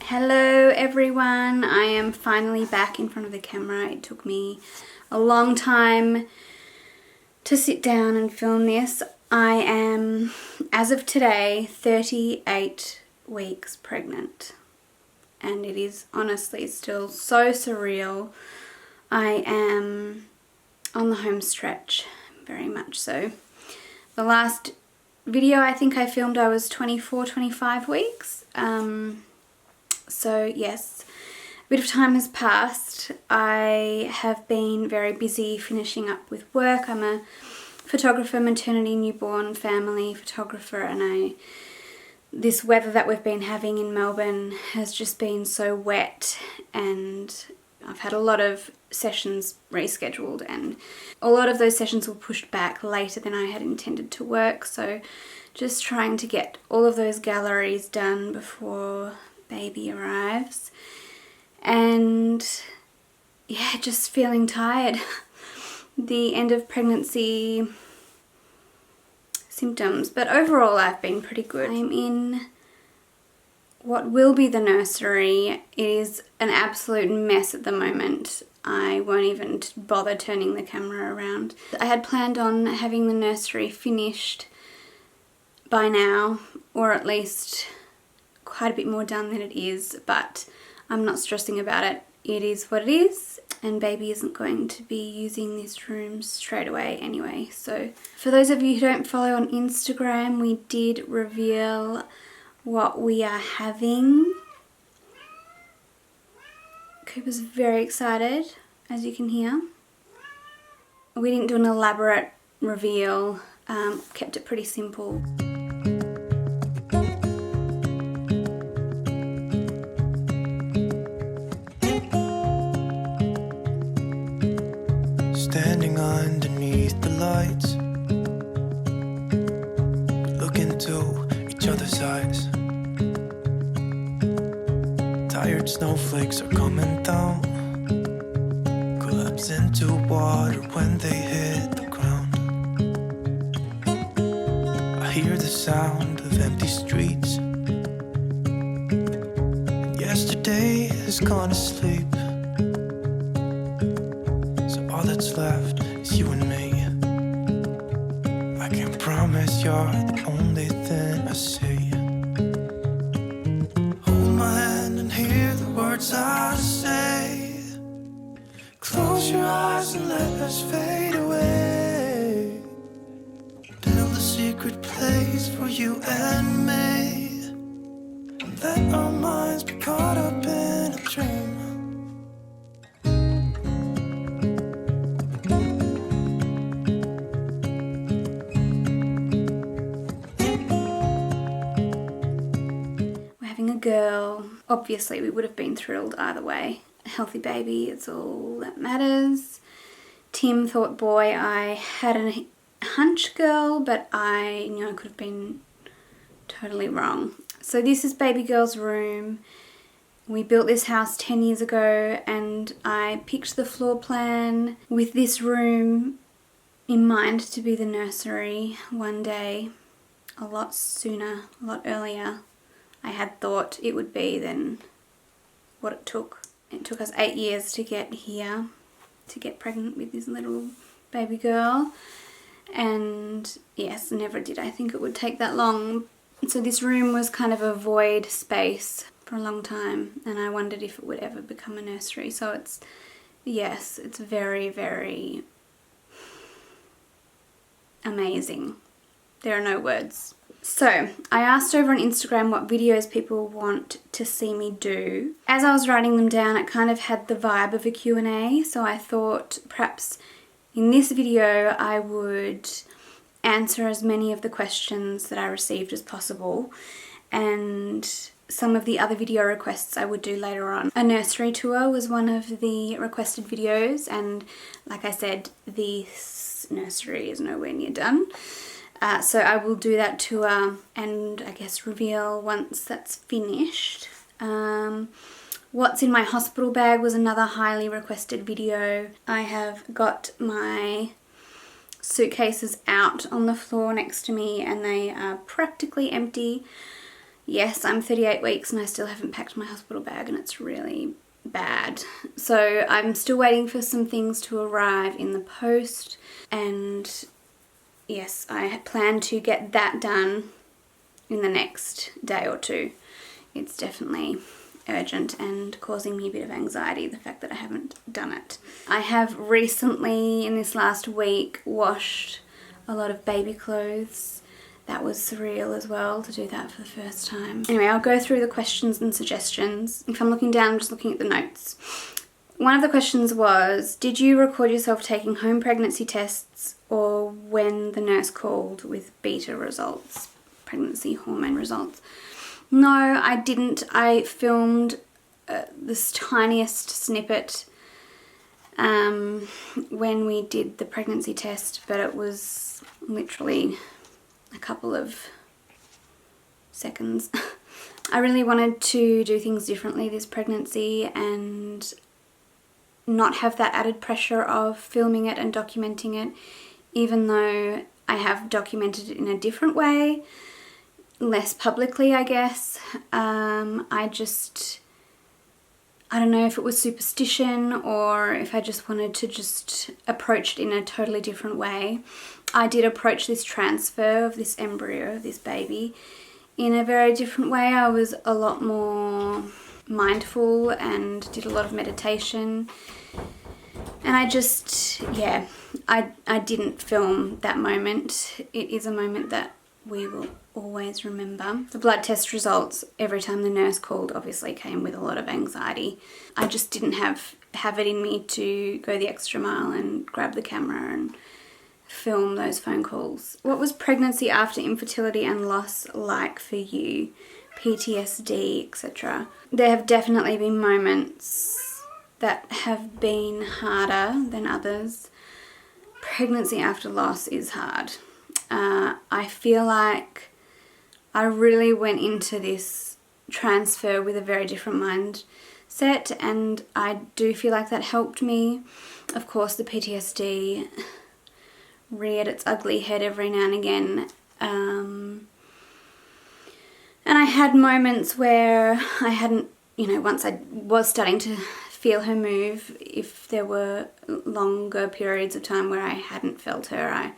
Hello everyone, I am finally back in front of the camera. It took me a long time to sit down and film this. I am, as of today, 38 weeks pregnant, and it is honestly still so surreal. I am on the home stretch, very much so. The last video I think I filmed I was 24, 25 weeks. So yes, a bit of time has passed. I have been very busy finishing up with work. I'm a photographer, maternity, newborn, family photographer, and this weather that we've been having in Melbourne has just been so wet, and I've had a lot of sessions rescheduled, and a lot of those sessions were pushed back later than I had intended to work, so just trying to get all of those galleries done before baby arrives. And yeah, just feeling tired. The end of pregnancy symptoms, but overall I've been pretty good. I'm in what will be the nursery. It is an absolute mess at the moment. I won't even bother turning the camera around. I had planned on having the nursery finished by now, or at least quite a bit more done than it is, but I'm not stressing about it. It is what it is, and baby isn't going to be using this room straight away anyway. So for those of you who don't follow on Instagram, we did reveal what we are having. Cooper's very excited, as you can hear. We didn't do an elaborate reveal, kept it pretty simple. Standing underneath the lights, look into each other's eyes. Tired snowflakes are coming down, collapse into water when they hit the ground. I hear the sound of empty streets, and yesterday has gone to sleep. All that's left is you and me. I can promise you're the only thing I see. Hold my hand and hear the words I say. Close your eyes and let us fade away. Build a secret place for you and me, and let our minds be caught up in a dream. Girl. Obviously we would have been thrilled either way. A healthy baby is all that matters. Tim thought boy. I had a hunch girl, but I knew I could have been totally wrong. So this is baby girl's room. We built this house 10 years ago, and I picked the floor plan with this room in mind to be the nursery one day, a lot sooner, a lot earlier I had thought it would be than what it took. It took us 8 years to get here, to get pregnant with this little baby girl. And yes, never did I think it would take that long. So this room was kind of a void space for a long time, and I wondered if it would ever become a nursery. So it's, yes, it's very, very amazing. There are no words. So, I asked over on Instagram what videos people want to see me do. As I was writing them down, it kind of had the vibe of a Q&A, so I thought perhaps in this video I would answer as many of the questions that I received as possible, and some of the other video requests I would do later on. A nursery tour was one of the requested videos, and like I said, this nursery is nowhere near done. So I will do that tour and I guess reveal once that's finished. What's in my hospital bag was another highly requested video. I have got my suitcases out on the floor next to me, and they are practically empty. Yes, I'm 38 weeks and I still haven't packed my hospital bag, and it's really bad. So I'm still waiting for some things to arrive in the post, and yes, I plan to get that done in the next day or two. It's definitely urgent and causing me a bit of anxiety, the fact that I haven't done it. I have recently, in this last week, washed a lot of baby clothes. That was surreal as well, to do that for the first time. Anyway, I'll go through the questions and suggestions. If I'm looking down, I'm just looking at the notes. One of the questions was, did you record yourself taking home pregnancy tests or when the nurse called with beta results, pregnancy hormone results? No, I didn't. I filmed this tiniest snippet when we did the pregnancy test, but it was literally a couple of seconds. I really wanted to do things differently this pregnancy and not have that added pressure of filming it and documenting it, even though I have documented it in a different way, less publicly, I guess. I don't know if it was superstition or if I just wanted to just approach it in a totally different way. I did approach this transfer of this embryo, this baby, in a very different way. I was a lot more mindful and did a lot of meditation. And I just, yeah, I didn't film that moment. It is a moment that we will always remember. The blood test results, every time the nurse called, obviously came with a lot of anxiety. I just didn't have it in me to go the extra mile and grab the camera and film those phone calls. What was pregnancy after infertility and loss like for you? PTSD, etc. There have definitely been moments that have been harder than others. Pregnancy after loss is hard. I feel like I really went into this transfer with a very different mindset, and I do feel like that helped me. Of course, the PTSD reared its ugly head every now and again. And I had moments where I hadn't, once I was starting to feel her move, if there were longer periods of time where I hadn't felt her, I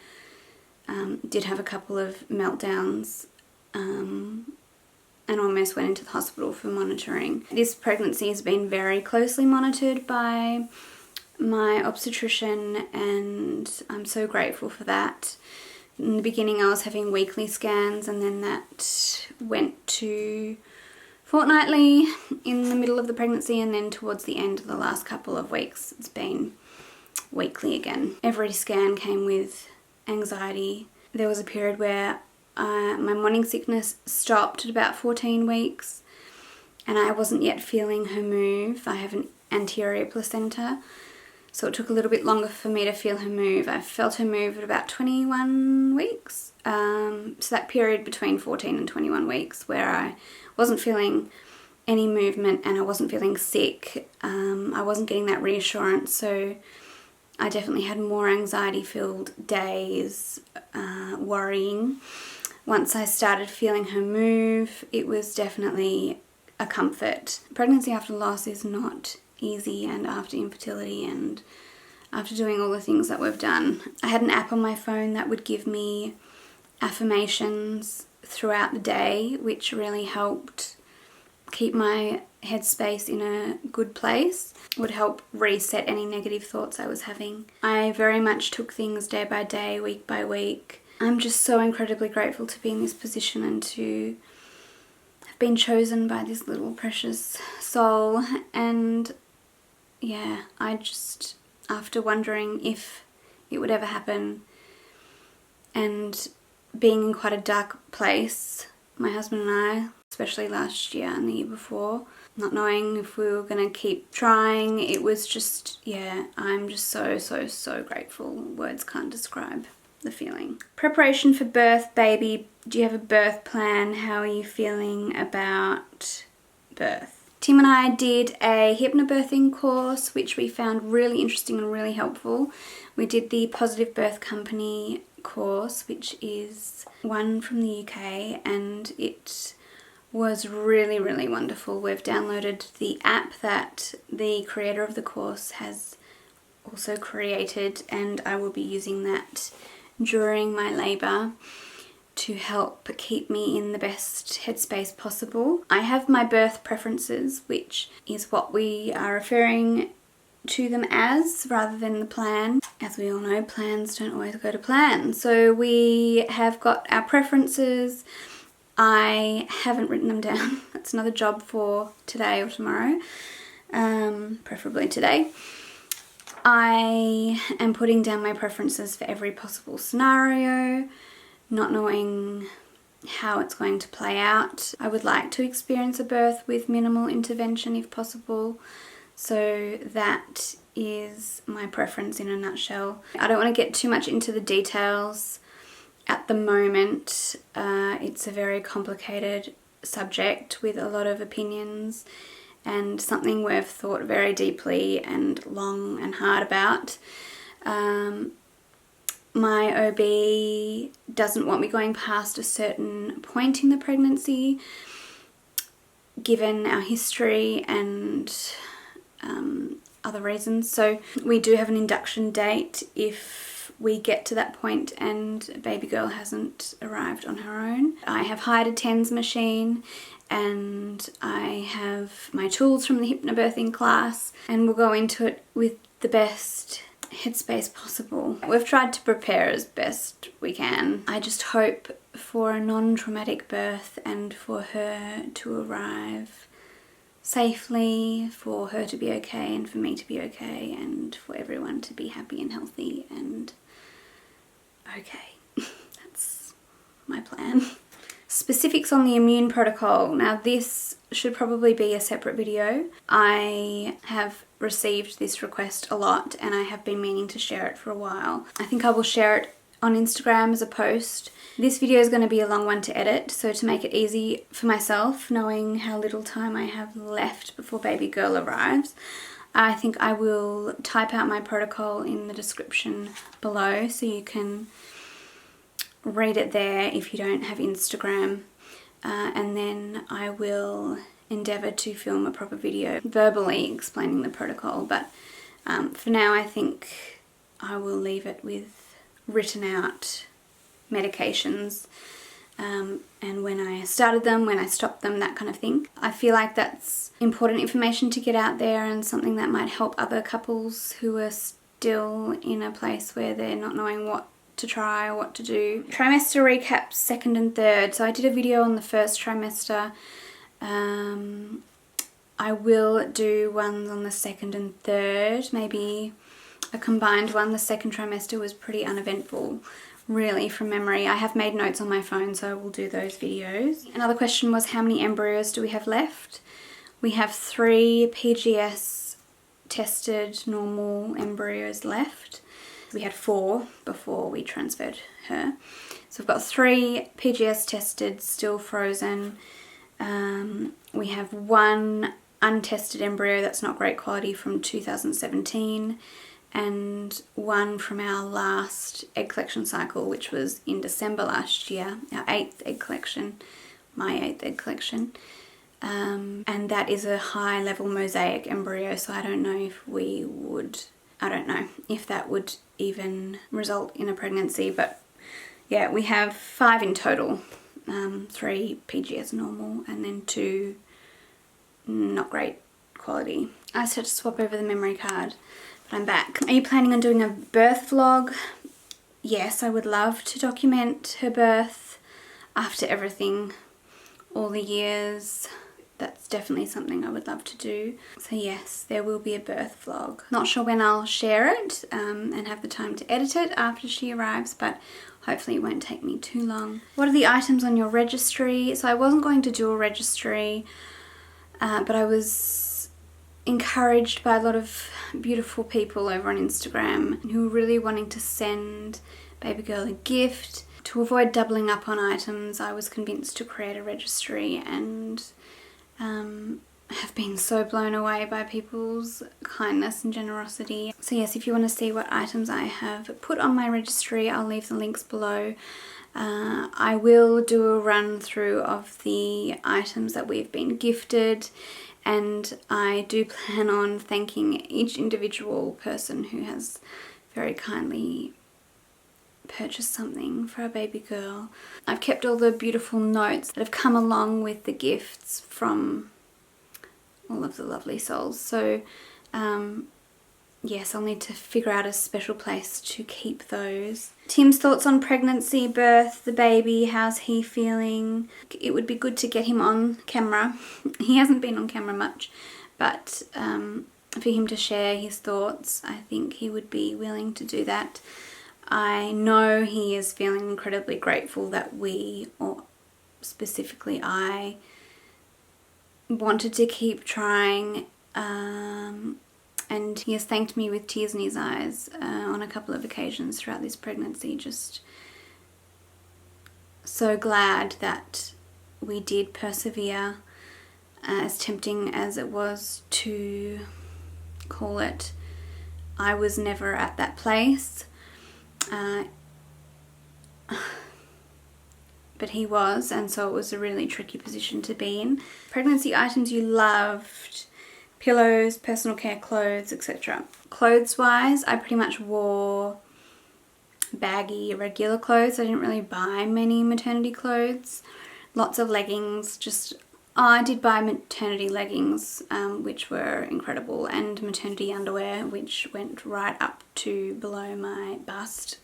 did have a couple of meltdowns and almost went into the hospital for monitoring. This pregnancy has been very closely monitored by my obstetrician, and I'm so grateful for that. In the beginning I was having weekly scans, and then that went to fortnightly in the middle of the pregnancy, and then towards the end of the last couple of weeks it's been weekly again. Every scan came with anxiety. There was a period where my morning sickness stopped at about 14 weeks and I wasn't yet feeling her move. I have an anterior placenta, so it took a little bit longer for me to feel her move. I felt her move at about 21 weeks. So that period between 14 and 21 weeks where I wasn't feeling any movement and I wasn't feeling sick, I wasn't getting that reassurance, so I definitely had more anxiety-filled days, worrying. Once I started feeling her move, it was definitely a comfort. Pregnancy after loss is not easy, and after infertility and after doing all the things that we've done. I had an app on my phone that would give me affirmations throughout the day, which really helped keep my headspace in a good place. Would help reset any negative thoughts I was having. I very much took things day by day, week by week. I'm just so incredibly grateful to be in this position and to have been chosen by this little precious soul. And yeah, I just, after wondering if it would ever happen and being in quite a dark place, my husband and I, especially last year and the year before, not knowing if we were going to keep trying, it was just, yeah, I'm just so grateful. Words can't describe the feeling. Preparation for birth, baby. Do you have a birth plan? How are you feeling about birth? Tim and I did a hypnobirthing course, which we found really interesting and really helpful. We did the Positive Birth Company course, which is one from the UK, and it was really, really wonderful. We've downloaded the app that the creator of the course has also created, and I will be using that during my labour to help keep me in the best headspace possible. I have my birth preferences, which is what we are referring to them as rather than the plan. As we all know, plans don't always go to plan. So we have got our preferences. I haven't written them down. That's another job for today or tomorrow, preferably today. I am putting down my preferences for every possible scenario, not knowing how it's going to play out. I would like to experience a birth with minimal intervention if possible. So that is my preference in a nutshell. I don't want to get too much into the details at the moment. It's a very complicated subject with a lot of opinions and something we've thought very deeply and long and hard about. My OB doesn't want me going past a certain point in the pregnancy, given our history and other reasons. So we do have an induction date if we get to that point and baby girl hasn't arrived on her own. I have hired a TENS machine and I have my tools from the hypnobirthing class, and we'll go into it with the best headspace possible. We've tried to prepare as best we can. I just hope for a non-traumatic birth and for her to arrive safely, for her to be okay and for me to be okay and for everyone to be happy and healthy and okay. That's my plan. Specifics on the immune protocol. Now this should probably be a separate video. I have received this request a lot and I have been meaning to share it for a while. I think I will share it on Instagram as a post. This video is going to be a long one to edit, so to make it easy for myself, knowing how little time I have left before baby girl arrives, I think I will type out my protocol in the description below so you can read it there if you don't have Instagram, and then I will endeavour to film a proper video verbally explaining the protocol, but for now I think I will leave it with written out medications and when I started them, when I stopped them, that kind of thing. I feel like that's important information to get out there and something that might help other couples who are still in a place where they're not knowing what to try or what to do. Trimester recaps 2nd and 3rd. So I did a video on the 1st trimester. I will do ones on the 2nd and 3rd, maybe a combined one. The 2nd trimester was pretty uneventful, really, from memory. I have made notes on my phone, so I will do those videos. Another question was, how many embryos do we have left? We have 3 PGS tested normal embryos left. We had 4 before we transferred her. So we've got 3 PGS tested, still frozen. We have 1 untested embryo that's not great quality from 2017 and 1 from our last egg collection cycle, which was in December last year, our 8th egg collection, my 8th egg collection. And that is a high level mosaic embryo, so I don't know if that would even result in a pregnancy, but yeah, we have 5 in total. 3 PGS normal and then 2 not great quality. I just had to swap over the memory card, but I'm back. Are you planning on doing a birth vlog? Yes, I would love to document her birth after everything, all the years. That's definitely something I would love to do. So yes, there will be a birth vlog. Not sure when I'll share it and have the time to edit it after she arrives, but hopefully it won't take me too long. What are the items on your registry? So I wasn't going to do a registry, but I was encouraged by a lot of beautiful people over on Instagram who were really wanting to send baby girl a gift. To avoid doubling up on items, I was convinced to create a registry, and have been so blown away by people's kindness and generosity. So yes, if you want to see what items I have put on my registry, I'll leave the links below. I will do a run through of the items that we've been gifted, and I do plan on thanking each individual person who has very kindly purchased something for our baby girl. I've kept all the beautiful notes that have come along with the gifts from all of the lovely souls. So yes, I'll need to figure out a special place to keep those. Tim's thoughts on pregnancy, birth, the baby, how's he feeling? It would be good to get him on camera. He hasn't been on camera much, but for him to share his thoughts, I think he would be willing to do that. I know he is feeling incredibly grateful that we, or specifically I, wanted to keep trying, and he has thanked me with tears in his eyes on a couple of occasions throughout this pregnancy. Just so glad that we did persevere, as tempting as it was to call it. I was never at that place, but he was, and so it was a really tricky position to be in. Pregnancy items you loved: pillows, personal care, clothes, etc. Clothes wise, I pretty much wore baggy, regular clothes. I didn't really buy many maternity clothes. Lots of leggings, I did buy maternity leggings, which were incredible, and maternity underwear, which went right up to below my bust,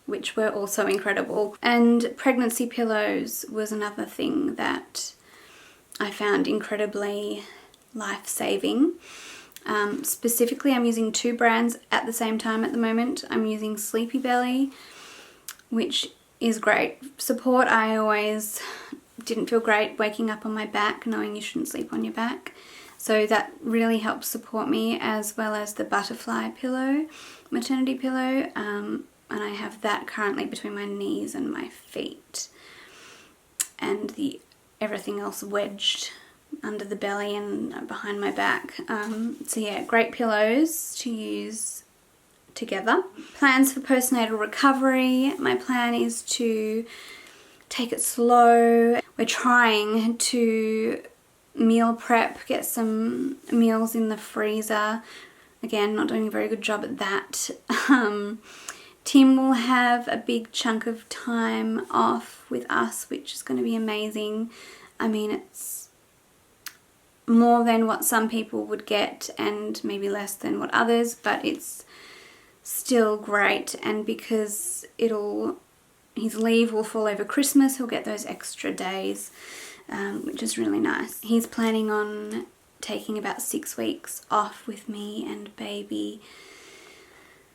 which were also incredible. And pregnancy pillows was another thing that I found incredibly life-saving. Specifically, I'm using 2 brands at the same time at the moment. I'm using Sleepy Belly, which is great support. I always didn't feel great waking up on my back knowing you shouldn't sleep on your back, so that really helps support me, as well as the butterfly pillow, maternity pillow, and I have that currently between my knees and my feet, and everything else wedged under the belly and behind my back. So yeah, great pillows to use together. Plans for postnatal recovery. My plan is to take it slow. We're trying to meal prep, get some meals in the freezer. Again, not doing a very good job at that. Tim will have a big chunk of time off with us, which is going to be amazing. I mean, it's more than what some people would get and maybe less than what others, but it's still great. And because his leave will fall over Christmas, he'll get those extra days, which is really nice. He's planning on taking about 6 weeks off with me and baby.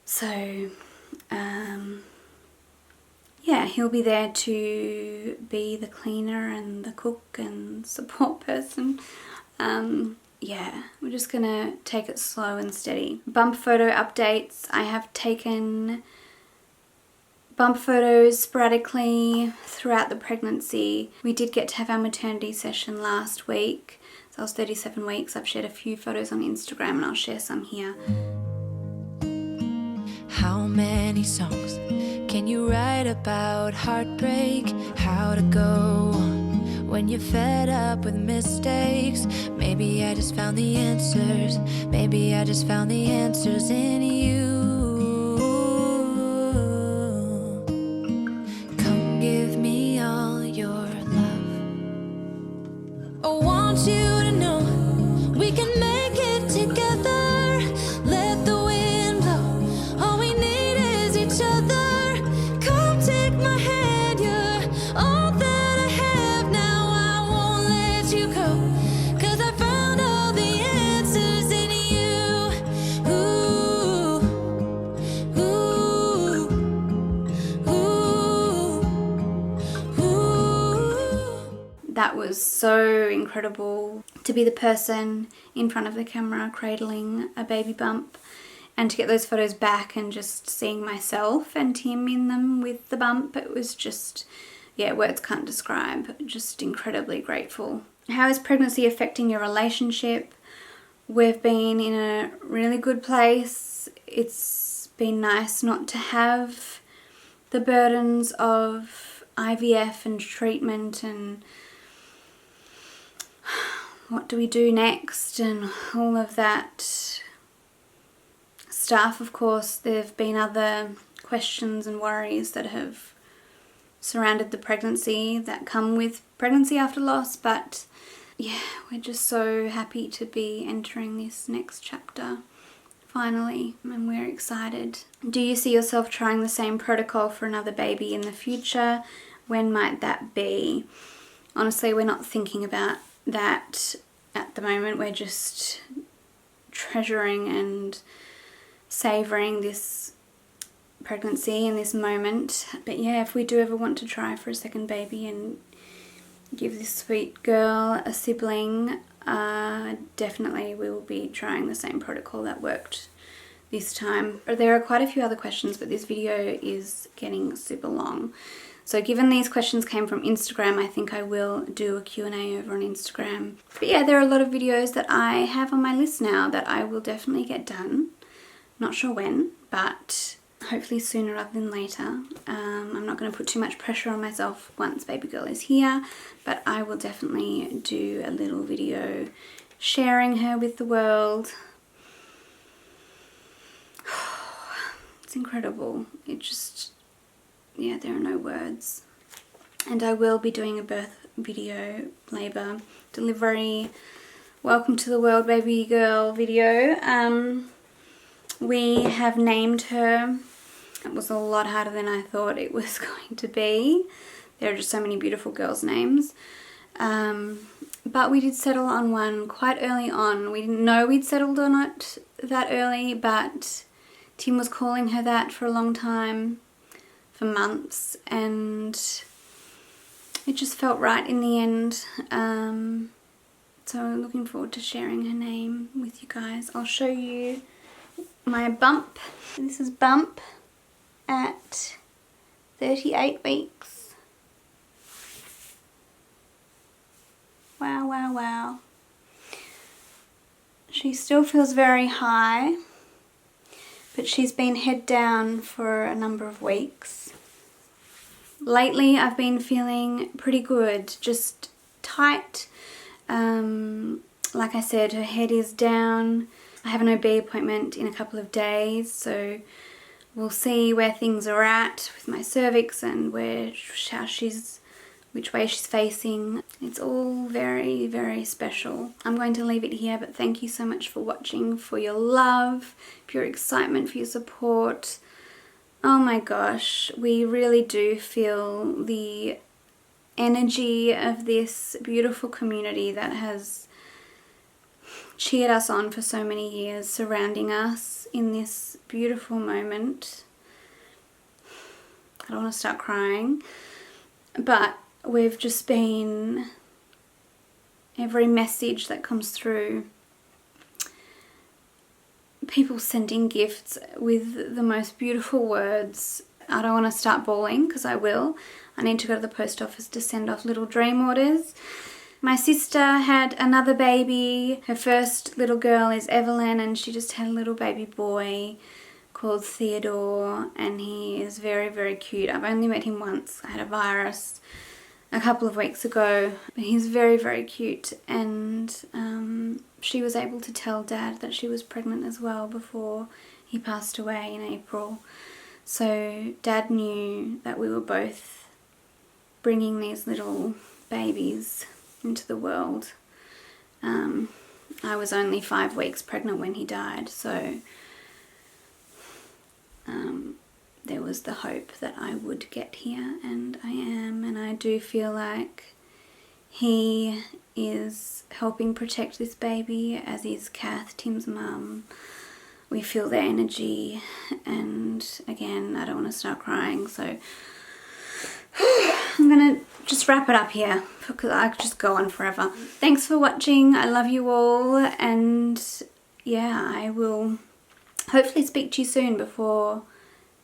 So, yeah, he'll be there to be the cleaner and the cook and support person. Yeah, we're just gonna take it slow and steady. Bump photo updates. I have taken bump photos sporadically throughout the pregnancy. We did get to have our maternity session last week. So I was 37 weeks. I've shared a few photos on Instagram and I'll share some here. How many songs can you write about heartbreak? How to go when you're fed up with mistakes? Maybe I just found the answers. Maybe I just found the answers in you. Come give me all your love. I want you to know we can make it together. Let the wind blow. All we need is each other. Come take my hand, you're all that I have now. I won't let you go, 'cause I found all the answers in you. Ooh, ooh, ooh, ooh. That was so incredible to be the person in front of the camera cradling a baby bump, and to get those photos back and just seeing myself and Tim in them with the bump. It was just, yeah, words can't describe. Just incredibly grateful. How is pregnancy affecting your relationship? We've been in a really good place. It's been nice not to have the burdens of IVF and treatment and what do we do next and all of that stuff. Of course, there have been other questions and worries that have surrounded the pregnancy that come with pregnancy after loss, but yeah, we're just so happy to be entering this next chapter finally, and we're excited. Do you see yourself trying the same protocol for another baby in the future? When might that be? Honestly, we're not thinking about that at the moment. We're just treasuring and savouring this pregnancy and this moment. But yeah, if we do ever want to try for a second baby and give this sweet girl a sibling, definitely we will be trying the same protocol that worked this time. There are quite a few other questions, but this video is getting super long. So given these questions came from Instagram, I think I will do a Q&A over on Instagram. But yeah, there are a lot of videos that I have on my list now that I will definitely get done. Not sure when, but hopefully sooner rather than later. I'm not going to put too much pressure on myself once baby girl is here, but I will definitely do a little video sharing her with the world. It's incredible. It just, yeah, there are no words. And I will be doing a birth video, labour, delivery, welcome to the world baby girl video. We have named her. It was a lot harder than I thought it was going to be. There are just so many beautiful girls' names. But we did settle on one quite early on. We didn't know we'd settled on it that early, but Tim was calling her that for a long time, for months, and it just felt right in the end. So I'm looking forward to sharing her name with you guys. I'll show you my bump. This is Bump at 38 weeks. Wow, wow, wow. She still feels very high, but she's been head down for a number of weeks. Lately I've been feeling pretty good, just tight. Like I said, her head is down. I have an OB appointment in a couple of days, so we'll see where things are at with my cervix and which way she's facing. It's all very, very special. I'm going to leave it here, but thank you so much for watching, for your love, for your excitement, for your support. Oh my gosh, we really do feel the energy of this beautiful community that has cheered us on for so many years, surrounding us in this beautiful moment. I don't want to start crying, but we've just been, every message that comes through, people sending gifts with the most beautiful words. I don't want to start bawling because I will. I need to go to the post office to send off little dream orders. My sister had another baby. Her first little girl is Evelyn, and she just had a little baby boy called Theodore, and he is very, very cute. I've only met him once. I had a virus a couple of weeks ago, but he's very, very cute, and she was able to tell Dad that she was pregnant as well before he passed away in April. So Dad knew that we were both bringing these little babies into the world. I was only 5 weeks pregnant when he died, so there was the hope that I would get here, and I am, and I do feel like he is helping protect this baby, as is Kath, Tim's mum. We feel their energy, and again, I don't want to start crying, so I'm gonna just wrap it up here because I could just go on forever. Thanks for watching. I love you all, and yeah, I will hopefully speak to you soon before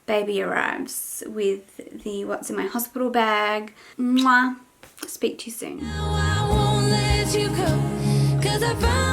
baby arrives with the what's in my hospital bag. Mwah. Speak to you soon. Now I won't let you go, 'cause I found